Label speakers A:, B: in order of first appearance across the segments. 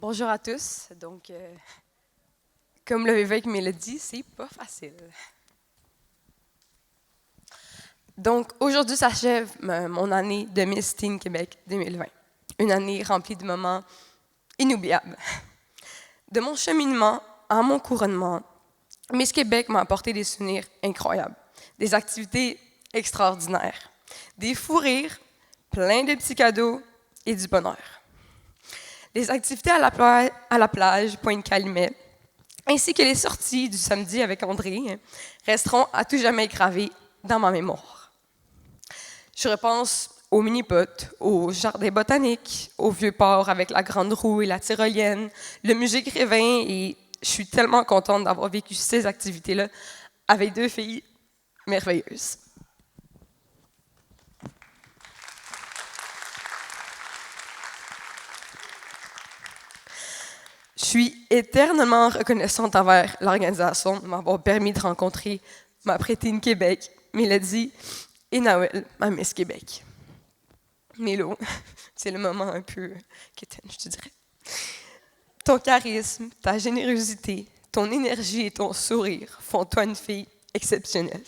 A: Bonjour à tous. Donc, comme l'évêque me l'a dit, c'est pas facile. Donc, aujourd'hui s'achève mon année de Miss Teen Québec 2020. Une année remplie de moments inoubliables. De mon cheminement à mon couronnement, Miss Québec m'a apporté des souvenirs incroyables, des activités extraordinaires, des fous rires, plein de petits cadeaux et du bonheur. Les activités à la plage Pointe-Calumet, ainsi que les sorties du samedi avec André, resteront à tout jamais gravées dans ma mémoire. Je repense aux mini-potes, au jardin botanique, au vieux port avec la grande roue et la tyrolienne, le musée Grévin, et je suis tellement contente d'avoir vécu ces activités-là avec deux filles merveilleuses. Je suis éternellement reconnaissante envers l'organisation de m'avoir permis de rencontrer ma prétine Québec, Mélodie, et Noël, ma Miss Québec. Mélo, c'est le moment un peu quétaine, je te dirais. Ton charisme, ta générosité, ton énergie et ton sourire font de toi une fille exceptionnelle.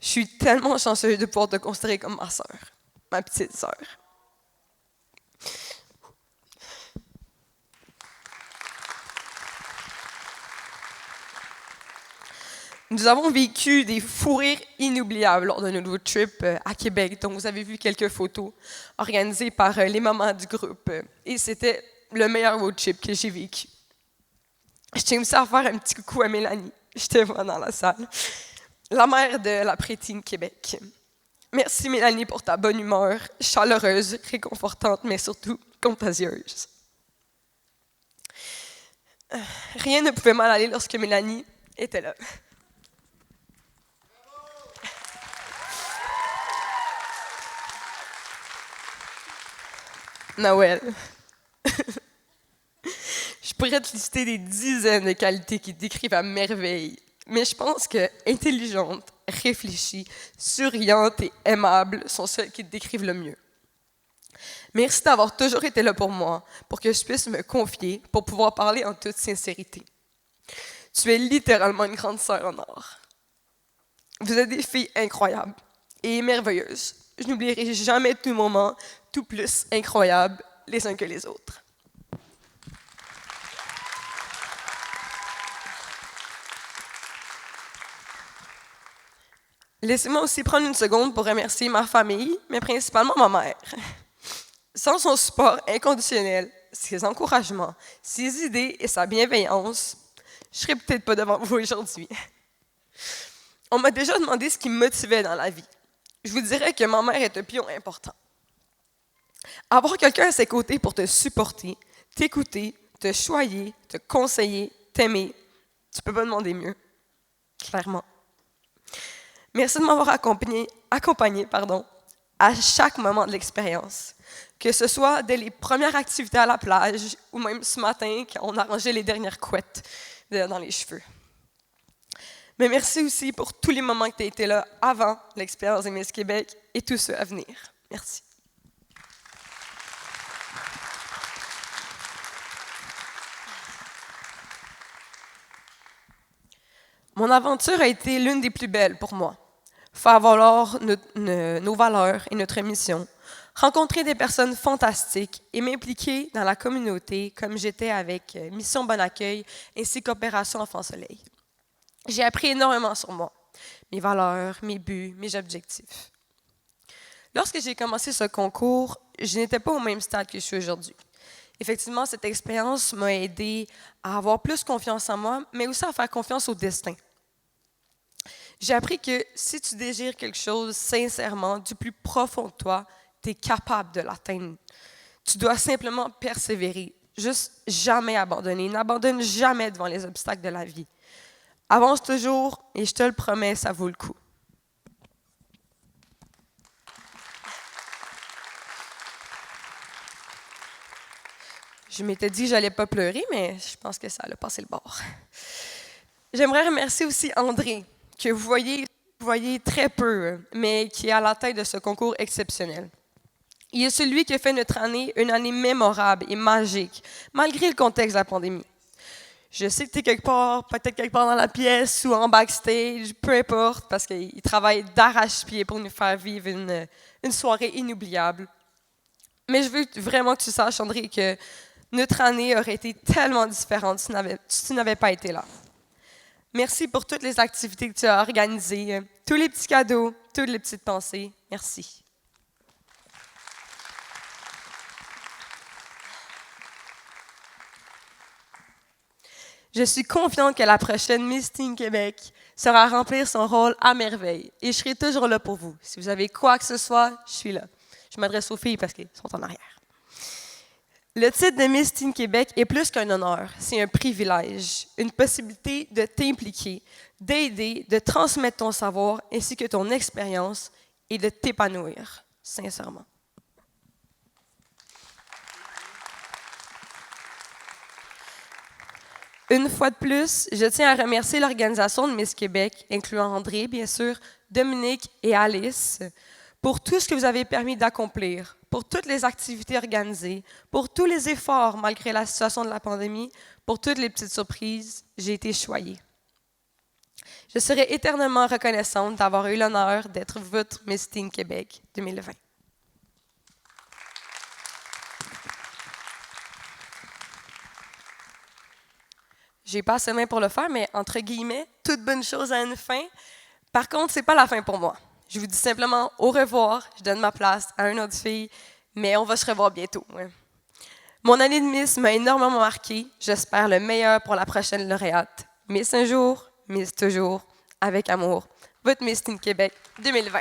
A: Je suis tellement chanceuse de pouvoir te considérer comme ma sœur, ma petite sœur. Nous avons vécu des fous rires inoubliables lors de notre road trip à Québec, dont vous avez vu quelques photos organisées par les mamans du groupe. Et c'était le meilleur road trip que j'ai vécu. Je tiens aussi à faire un petit coucou à Mélanie, je te vois dans la salle, la mère de la Prétine Québec. Merci Mélanie pour ta bonne humeur, chaleureuse, réconfortante, mais surtout contagieuse. Rien ne pouvait mal aller lorsque Mélanie était là. Noël. Je pourrais te lister des dizaines de qualités qui te décrivent à merveille, mais je pense que intelligente, réfléchie, souriante et aimable sont celles qui te décrivent le mieux. Merci d'avoir toujours été là pour moi, pour que je puisse me confier, pour pouvoir parler en toute sincérité. Tu es littéralement une grande sœur en or. Vous êtes des filles incroyables et merveilleuses. Je n'oublierai jamais tout moment, tout plus incroyables les uns que les autres. Laissez-moi aussi prendre une seconde pour remercier ma famille, mais principalement ma mère. Sans son support inconditionnel, ses encouragements, ses idées et sa bienveillance, je ne serais peut-être pas devant vous aujourd'hui. On m'a déjà demandé ce qui me motivait dans la vie. Je vous dirais que ma mère est un pion important. Avoir quelqu'un à ses côtés pour te supporter, t'écouter, te choyer, te conseiller, t'aimer, tu ne peux pas demander mieux, clairement. Merci de m'avoir accompagné à chaque moment de l'expérience, que ce soit dès les premières activités à la plage ou même ce matin quand on arrangeait les dernières couettes dans les cheveux. Mais merci aussi pour tous les moments que tu as été là avant l'expérience de Miss Québec et tous ceux à venir. Merci. Mon aventure a été l'une des plus belles pour moi. Faire valoir nos valeurs et notre mission, rencontrer des personnes fantastiques et m'impliquer dans la communauté comme j'étais avec Mission Bon Accueil ainsi qu'Opération Enfant Soleil. J'ai appris énormément sur moi, mes valeurs, mes buts, mes objectifs. Lorsque j'ai commencé ce concours, je n'étais pas au même stade que je suis aujourd'hui. Effectivement, cette expérience m'a aidé à avoir plus confiance en moi, mais aussi à faire confiance au destin. J'ai appris que si tu désires quelque chose sincèrement, du plus profond de toi, tu es capable de l'atteindre. Tu dois simplement persévérer, juste jamais abandonner. N'abandonne jamais devant les obstacles de la vie. Avance toujours et je te le promets, ça vaut le coup. Je m'étais dit que je n'allais pas pleurer, mais je pense que ça a passé le bord. J'aimerais remercier aussi André, que vous voyez très peu, mais qui est à la tête de ce concours exceptionnel. Il est celui qui a fait notre année une année mémorable et magique, malgré le contexte de la pandémie. Je sais que tu es quelque part, peut-être quelque part dans la pièce ou en backstage, peu importe, parce qu'il travaille d'arrache-pied pour nous faire vivre une soirée inoubliable. Mais je veux vraiment que tu saches, André, que notre année aurait été tellement différente si tu n'avais pas été là. Merci pour toutes les activités que tu as organisées, tous les petits cadeaux, toutes les petites pensées. Merci. Je suis confiante que la prochaine Miss Teen Québec saura remplir son rôle à merveille et je serai toujours là pour vous. Si vous avez quoi que ce soit, je suis là. Je m'adresse aux filles parce qu'elles sont en arrière. Le titre de Miss Teen Québec est plus qu'un honneur, c'est un privilège, une possibilité de t'impliquer, d'aider, de transmettre ton savoir ainsi que ton expérience et de t'épanouir, sincèrement. Une fois de plus, je tiens à remercier l'organisation de Miss Québec, incluant André, bien sûr, Dominique et Alice, pour tout ce que vous avez permis d'accomplir, pour toutes les activités organisées, pour tous les efforts malgré la situation de la pandémie, pour toutes les petites surprises. J'ai été choyée. Je serai éternellement reconnaissante d'avoir eu l'honneur d'être votre Miss Teen Québec 2020. J'ai pas assez de main pour le faire, mais entre guillemets, toute bonne chose a une fin. Par contre, c'est pas la fin pour moi. Je vous dis simplement au revoir, je donne ma place à une autre fille, mais on va se revoir bientôt. Ouais. Mon année de Miss m'a énormément marquée. J'espère le meilleur pour la prochaine lauréate. Miss un jour, Miss toujours, avec amour. Votre Miss Teen Québec 2020.